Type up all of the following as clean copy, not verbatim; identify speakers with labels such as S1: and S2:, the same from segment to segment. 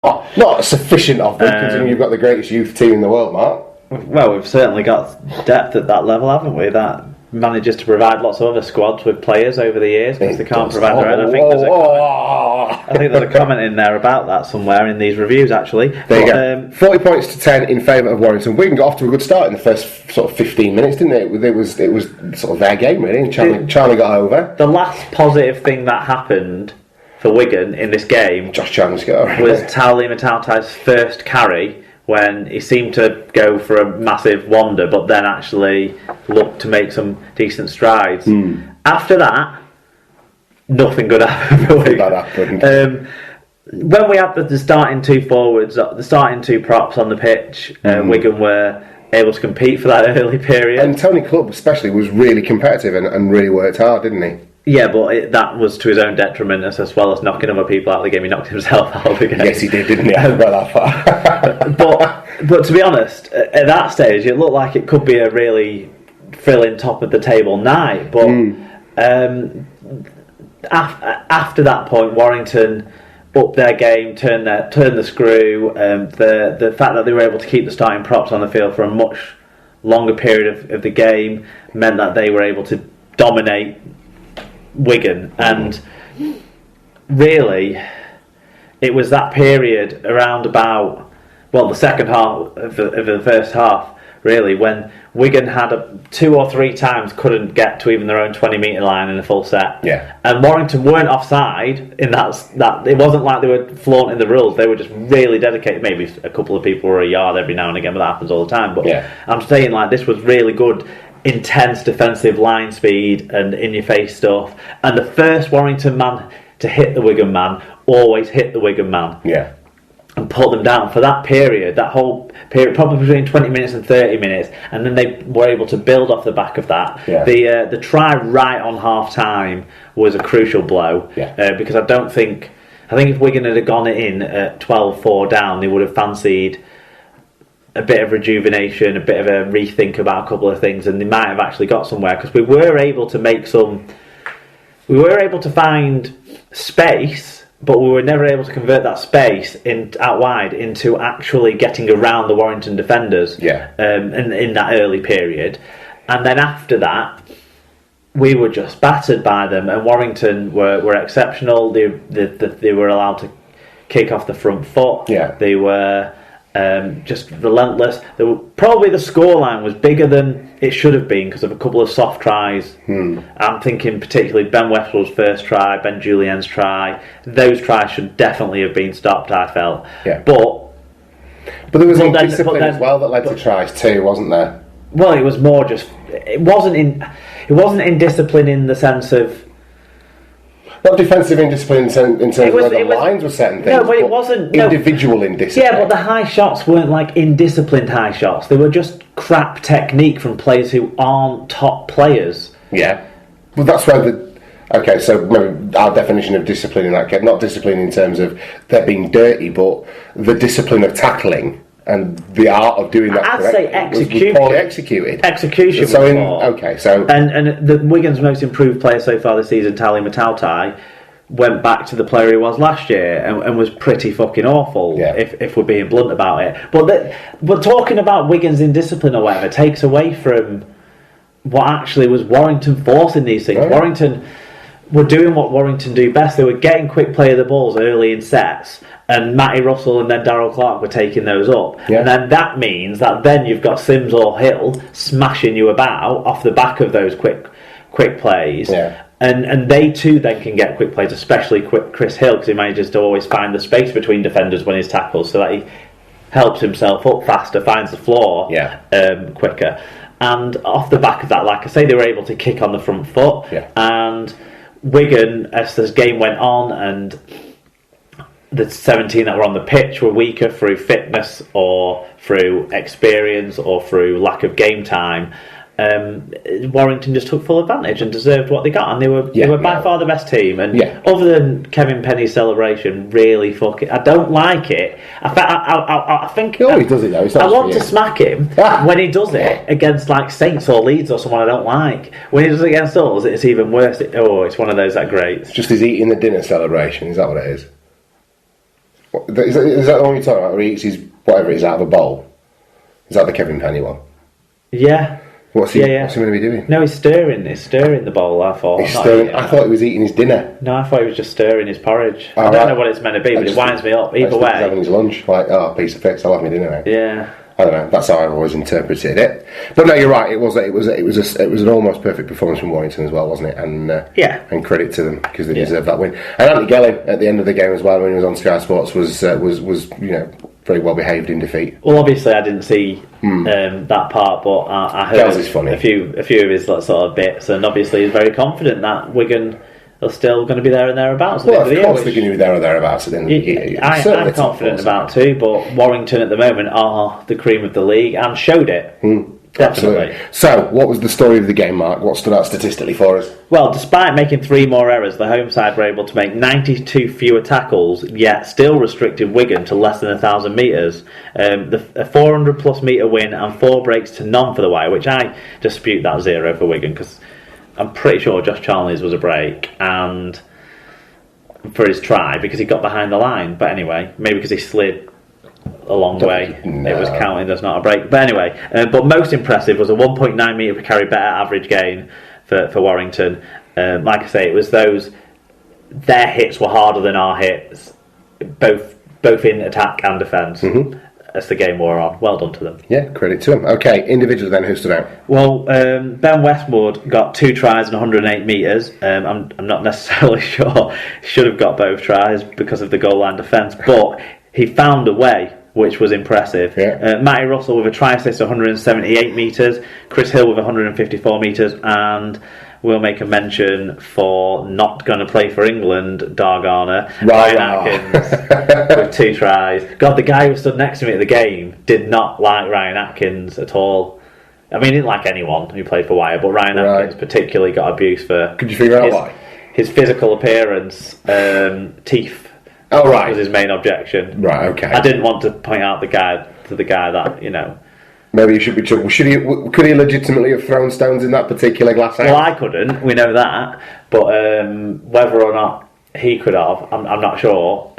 S1: not sufficient of them, considering you've got the greatest youth team in the world, Mark.
S2: Well, we've certainly got depth at that level, haven't we? That manages to provide lots of other squads with players over the years because they can't provide their own. I think there's a comment in there about that somewhere in these reviews, actually.
S1: There you go. 40 points to 10 in favour of Warrington. Wigan got off to a good start in the first sort of 15 minutes, didn't it? It was sort of their game, really, and Charlie got over.
S2: The last positive thing that happened for Wigan in this game
S1: Josh Chandler's goal
S2: was Tali Matautai's first carry, when he seemed to go for a massive wander but then actually looked to make some decent strides. After that, nothing good happened for Wigan. When we had the starting two forwards, the starting two props on the pitch, Wigan were able to compete for that early period.
S1: And Tony Clubb especially was really competitive and really worked hard, didn't he?
S2: Yeah, but that was to his own detriment as well as knocking other people out of the game. He knocked himself out of the game.
S1: Yes, he did, didn't he? I got that
S2: far. but to be honest, at that stage, it looked like it could be a really thrilling top of the table night. But after that point, Warrington upped their game, turned the screw. The fact that they were able to keep the starting props on the field for a much longer period of the game meant that they were able to dominate Wigan, and really it was that period around about the second half of the first half, really, when Wigan had 2 or 3 times couldn't get to even their own 20-metre line in a full set.
S1: Yeah.
S2: And Warrington weren't offside in that it wasn't like they were flaunting the rules. They were just really dedicated. Maybe a couple of people were a yard every now and again, but that happens all the time. But I'm saying, like, this was really good, intense defensive line speed and in-your-face stuff. And the first Warrington man to hit the Wigan man always hit the Wigan man.
S1: Yeah.
S2: And put them down for that period, that whole period, probably between 20 minutes and 30 minutes, and then they were able to build off the back of that.
S1: Yeah.
S2: The try right on half time was a crucial blow, because I think if Wigan had gone in at 12-4 down, they would have fancied a bit of rejuvenation, a bit of a rethink about a couple of things, and they might have actually got somewhere, because we were able to find space, but we were never able to convert that space out wide into actually getting around the Warrington defenders in that early period. And then after that, we were just battered by them, and Warrington were exceptional. They were allowed to kick off the front foot.
S1: Yeah.
S2: They were just relentless. Probably the scoreline was bigger than it should have been because of a couple of soft tries. I'm thinking particularly Ben Westwood's first try, Ben Julien's try. Those tries should definitely have been stopped, I felt.
S1: Yeah.
S2: But
S1: there was indiscipline as well that led to tries too, wasn't there?
S2: Well, it was more just it wasn't indiscipline in the sense of
S1: not defensive indiscipline in terms of where the lines were set and things.
S2: No, but it wasn't
S1: individual indiscipline.
S2: Yeah, but the high shots weren't like indisciplined high shots. They were just crap technique from players who aren't top players.
S1: Yeah, well, that's where so maybe our definition of discipline in that case, not discipline in terms of they're being dirty, but the discipline of tackling and the art of doing that.
S2: I'd say execution.
S1: Was poorly executed.
S2: Execution. And the Wigan's most improved player so far this season, Tali Matautai, went back to the player he was last year and was pretty fucking awful.
S1: Yeah.
S2: If we're being blunt about it. But talking about Wigan's indiscipline or whatever takes away from what actually was Warrington forcing these things.
S1: Right.
S2: Warrington were doing what Warrington do best. They were getting quick play of the balls early in sets, and Matty Russell and then Darryl Clark were taking those up.
S1: Yeah.
S2: And then that means that then you've got Sims or Hill smashing you about off the back of those quick plays.
S1: Yeah.
S2: And they too then can get quick plays, especially Chris Hill, because he manages to always find the space between defenders when he's tackled, so that he helps himself up faster, finds the floor quicker. And off the back of that, like I say, they were able to kick on the front foot.
S1: Yeah.
S2: And Wigan, as this game went on, and the 17 that were on the pitch were weaker through fitness or through experience or through lack of game time, Warrington just took full advantage and deserved what they got, and they were by far the best team. And other than Kevin Penny's celebration, really I don't like it. I think
S1: he does it though.
S2: I want to smack him when he does it against like Saints or Leeds or someone I don't like. When he does it against us, it's even worse. It's one of those that great.
S1: It's just his eating the dinner celebration. Is that what it is? Is that the one you're talking about? Where he eats his whatever it is out of a bowl? Is that the Kevin Penny one?
S2: Yeah.
S1: What's he going to be doing?
S2: No, he's stirring the bowl, I thought.
S1: He's stirring. I thought he was eating his dinner.
S2: No, I thought he was just stirring his porridge. I don't know what it's meant to be, but it winds me up. Either way.
S1: He's having his lunch, like, piece of fish, I'll have my dinner now.
S2: Yeah.
S1: I don't know. That's how I've always interpreted it. But no, you're right. It was an almost perfect performance from Warrington as well, wasn't it? And and credit to them because they deserve that win. And Andy Gelling at the end of the game as well, when he was on Sky Sports, was very well behaved in defeat.
S2: Well, obviously I didn't see that part, but I heard a few of his sort of bits, and obviously he's very confident that Wigan are still going to be there and thereabouts.
S1: Well, of course they're going to be there or thereabouts at the end of the year.
S2: I'm confident about too, but Warrington at the moment are the cream of the league and showed it. Definitely.
S1: Absolutely. So, what was the story of the game, Mark? What stood out statistically for us?
S2: Well, despite making 3 more errors, the home side were able to make 92 fewer tackles, yet still restricted Wigan to less than 1,000 metres. A 400 plus metre win and 4 breaks to none for the Wire, which I dispute that 0 for Wigan, because I'm pretty sure Josh Charnley's was a break and for his try because he got behind the line. But anyway, maybe because he slid a long way, it was counting as not a break. But anyway, but most impressive was a 1.9 metre per carry better average gain for Warrington. Like I say, it was their hits were harder than our hits, both in attack and defence. As the game wore on. Well done to them.
S1: Yeah, credit to them. Okay, individually then, who stood out?
S2: Well, Ben Westwood got 2 tries and 108 metres. I'm not necessarily sure he should have got both tries because of the goal line defence, but he found a way, which was impressive. Matty Russell with a try assist 178 metres, Chris Hill with 154 metres, and we'll make a mention for not going to play for England, Dargana, Ryan Atkins with 2 tries. God, the guy who stood next to me at the game did not like Ryan Atkins at all. I mean, he didn't like anyone who played for Wire, but Ryan Atkins particularly got abuse for...
S1: Could you figure out why?
S2: His physical appearance, teeth.
S1: Oh, right.
S2: Was his main objection.
S1: Right, okay.
S2: I didn't want to point out the guy that,
S1: Maybe you should be trouble. Could he legitimately have thrown stones in that particular glass house?
S2: Well, I couldn't. We know that, but whether or not he could have, I'm not sure.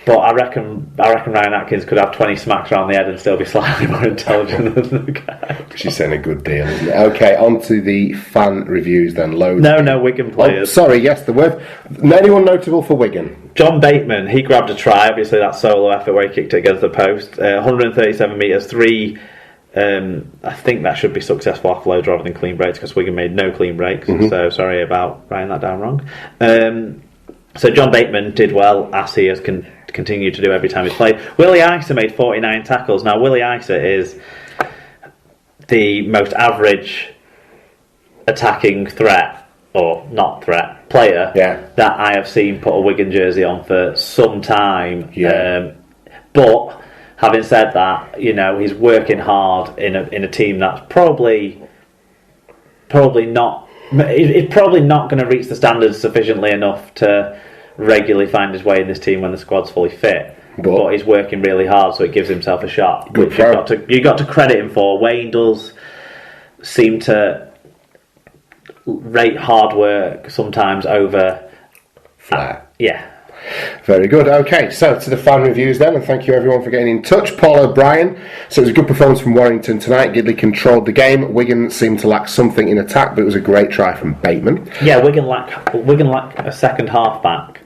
S2: But I reckon Ryan Atkins could have 20 smacks around the head and still be slightly more intelligent than the guy.
S1: She's saying a good deal, isn't it? Okay, on to the fan reviews then. Loads.
S2: No, Wigan players.
S1: Oh, sorry, yes, there were. Anyone notable for Wigan?
S2: John Bateman, he grabbed a try, obviously that solo effort where he kicked it against the post. 137 metres, 3... I think that should be successful offloads rather than clean breaks because Wigan made no clean breaks. So sorry about writing that down wrong. So John Bateman did well, as he has continued to do every time he's played. Willie Isa made 49 tackles. Now Willie Isa is the most average attacking threat, or not threat, player that I have seen put a Wigan jersey on for some time. But having said that, he's working hard in a team that's probably not. He's probably not going to reach the standards sufficiently enough to regularly find his way in this team when the squad's fully fit. But he's working really hard, so it gives himself a shot.
S1: Good
S2: which you got to credit him for. Wayne does seem to rate hard work sometimes over
S1: flair.
S2: Very
S1: good. Okay, so to the fan reviews then, and thank you everyone for getting in touch. Paul O'Brien, so it was a good performance from Warrington tonight. Gidley controlled the game. Wigan seemed to lack something in attack, but it was a great try from Bateman.
S2: Yeah, Wigan lack a second half back.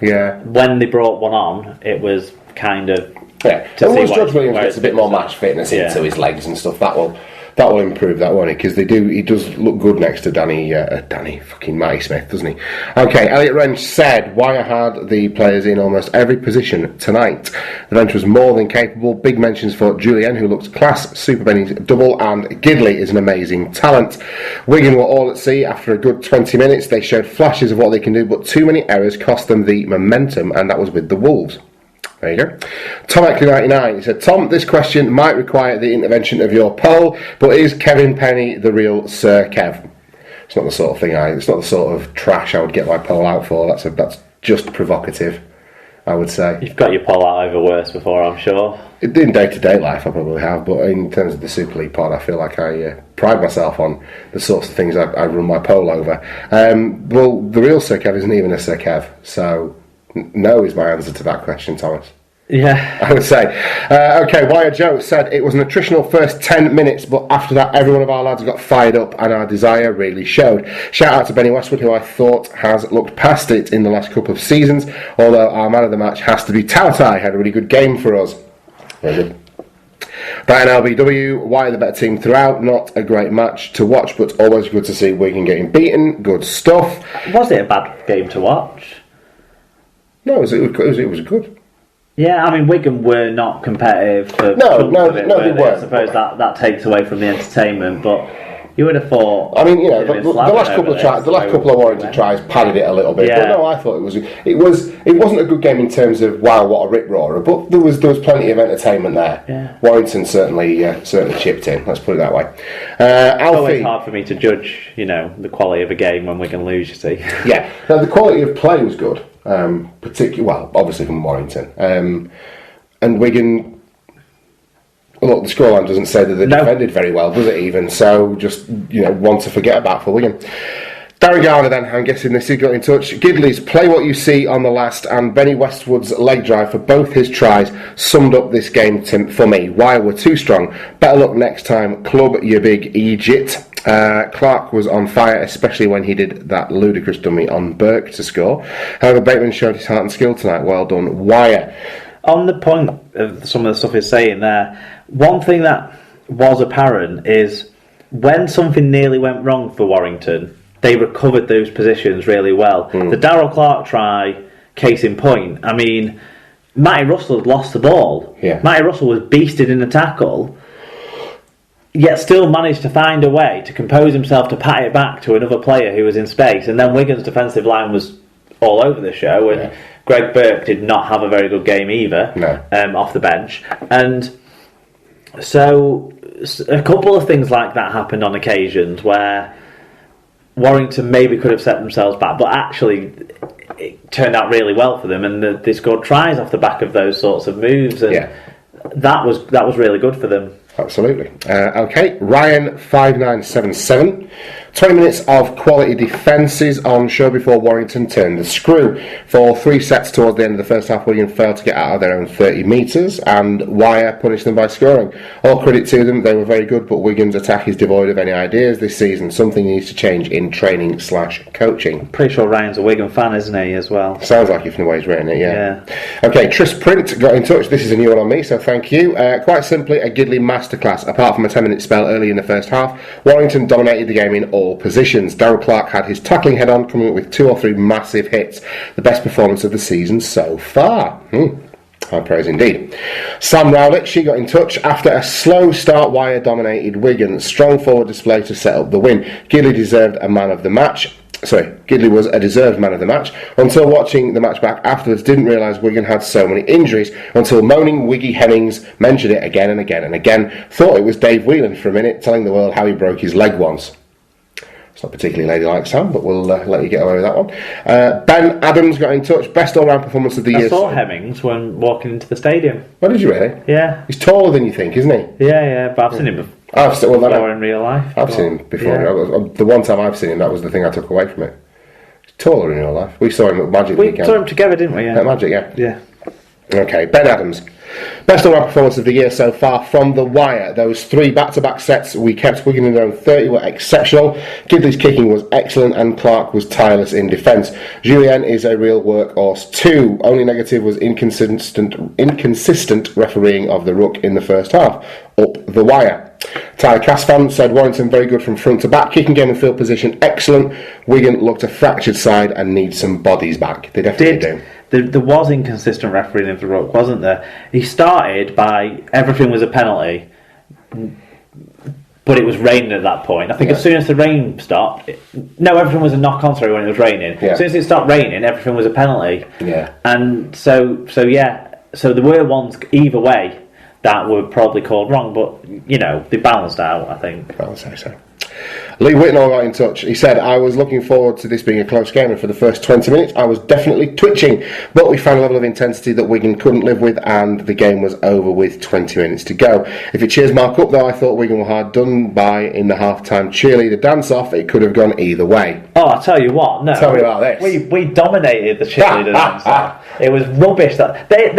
S1: Yeah.
S2: When they brought one on, it was kind of...
S1: Yeah, and once George Williams gets a bit more match fitness into his legs and stuff, that will improve that, won't it? Because he does look good next to Danny fucking Matty Smith, doesn't he? Okay, Elliot Wrench said Wire had the players in almost every position tonight. The bench was more than capable. Big mentions for Julien, who looks class, Super Benny's double, and Gidley is an amazing talent. Wigan were all at sea after a good 20 minutes. They showed flashes of what they can do, but too many errors cost them the momentum, and that was with the Wolves. There you go. Tom Eckley99, he said, Tom, this question might require the intervention of your poll, but is Kevin Penny the real Sir Kev? It's not the sort of thing it's not the sort of trash I would get my poll out for. That's just provocative, I would say.
S2: You've got your poll out over worse before, I'm sure.
S1: In day-to-day life I probably have, but in terms of the Super League pod, I feel like I pride myself on the sorts of things I run my poll over. Well, the real Sir Kev isn't even a Sir Kev, so No is my answer to that question, Thomas.
S2: Yeah.
S1: I would say. Okay, Wire Joe said it was an attritional first 10 minutes, but after that every one of our lads got fired up and our desire really showed. Shout out to Benny Westwood, who I thought has looked past it in the last couple of seasons, although our man of the match has to be Tautai, had a really good game for us. Very good. Brian LBW, why the better team throughout? Not a great match to watch, but always good to see Wigan getting beaten. Good stuff.
S2: Was it a bad game to watch?
S1: No, it was good.
S2: Yeah, I mean, Wigan were not competitive for
S1: No,
S2: they
S1: weren't.
S2: I suppose that takes away from the entertainment, but you would have thought.
S1: I mean, you know, the last couple of Warrington tries padded it a little bit, but no, I thought it wasn't a good game in terms of wow, what a rip roarer, but there was plenty of entertainment there.
S2: Yeah.
S1: Warrington certainly chipped in. Let's put it that way.
S2: It's always hard for me to judge, the quality of a game when Wigan lose. You see.
S1: Yeah, now the quality of play was good. Obviously from Warrington, and Wigan. Look, the scoreline doesn't say that they defended very well, does it? Even so, just one to forget about for Wigan. Darren Garner, then I'm guessing this, he got in touch. Gidley's play what you see on the last, and Benny Westwood's leg drive for both his tries summed up this game for me. Why we're too strong. Better luck next time. Club you big Egypt. Clark was on fire, especially when he did that ludicrous dummy on Burke to score. However, Bateman showed his heart and skill tonight. Well done, Wire.
S2: On the point of some of the stuff he's saying there, one thing that was apparent is when something nearly went wrong for Warrington, they recovered those positions really well. The Darryl Clark try, case in point, I mean, Matty Russell had lost the ball.
S1: Yeah.
S2: Matty Russell was beasted in a tackle, yet still managed to find a way to compose himself to pat it back to another player who was in space. And then Wigan's defensive line was all over the show, and Greg Burke did not have a very good game either, off the bench. And so a couple of things like that happened on occasions where Warrington maybe could have set themselves back, but actually it turned out really well for them, and they scored tries off the back of those sorts of moves, and that was really good for them.
S1: Absolutely. Okay, Ryan 5977. 20 minutes of quality defences on show before Warrington turned the screw. For 3 sets towards the end of the first half, Wigan failed to get out of their own 30 metres, and Wire punished them by scoring. All credit to them, they were very good, but Wigan's attack is devoid of any ideas this season. Something needs to change in training/coaching.
S2: Pretty sure Ryan's a Wigan fan, isn't he, as well?
S1: Sounds like it from the way he's written it, yeah. Okay, Tris Print got in touch. This is a new one on me, so thank you. Quite simply, a Gidley masterclass. Apart from a 10-minute spell early in the first half, Warrington dominated the game in all positions. Darryl Clark had his tackling head on, coming up with 2 or 3 massive hits. The best performance of the season so far. High praise indeed. Sam Rowlett, she got in touch. After a slow start, Wire dominated Wigan. Strong forward display to set up the win. Gidley deserved a man of the match. Gidley was a deserved man of the match. Until watching the match back afterwards, didn't realise Wigan had so many injuries. Until moaning Wiggy Hennings mentioned it again and again and again. Thought it was Dave Whelan for a minute, telling the world how he broke his leg once. It's not particularly ladylike, Sam, but we'll let you get away with that one. Ben Adams got in touch. Best all-round performance of the year.
S2: I saw Hemmings when walking into the stadium.
S1: Oh, did you really?
S2: Yeah.
S1: He's taller than you think, isn't he?
S2: Yeah, but I've seen him before. In real life.
S1: I've seen him before. Yeah. The one time I've seen him, that was the thing I took away from it. He's taller in real life. We saw him at Magic.
S2: We saw him together, didn't we? Yeah.
S1: At Magic, yeah.
S2: Yeah.
S1: Okay, Ben Adams. Best all-round performance of the year so far from the Wire. Those 3 back-to-back sets we kept Wigan in their own 30 were exceptional. Gidley's kicking was excellent and Clark was tireless in defence. Julien is a real workhorse too. Only negative was inconsistent refereeing of the ruck in the first half. Up the Wire. Tyler Casfan said Warrington very good from front to back. Kicking game and field position excellent. Wigan looked a fractured side and need some bodies back. They definitely do.
S2: There was inconsistent refereeing of the ruck, wasn't there? He started by everything was a penalty, but it was raining at that point. I think as soon as the rain stopped, everything was a knock-on when it was raining. Yeah. As soon as it stopped raining, everything was a penalty.
S1: Yeah.
S2: And so there were ones either way that were probably called wrong, but they balanced out, I think.
S1: I'll say so. Lee Whitnall got in touch. He said, I was looking forward to this being a close game, and for the first 20 minutes I was definitely twitching, but we found a level of intensity that Wigan couldn't live with, and the game was over with 20 minutes to go. If it cheers Mark up though, I thought Wigan were hard done by in the half-time cheerleader dance-off. It could have gone either way.
S2: Oh, I'll tell you what, no.
S1: Tell me about this.
S2: We dominated the cheerleader dance-off. It was rubbish. That they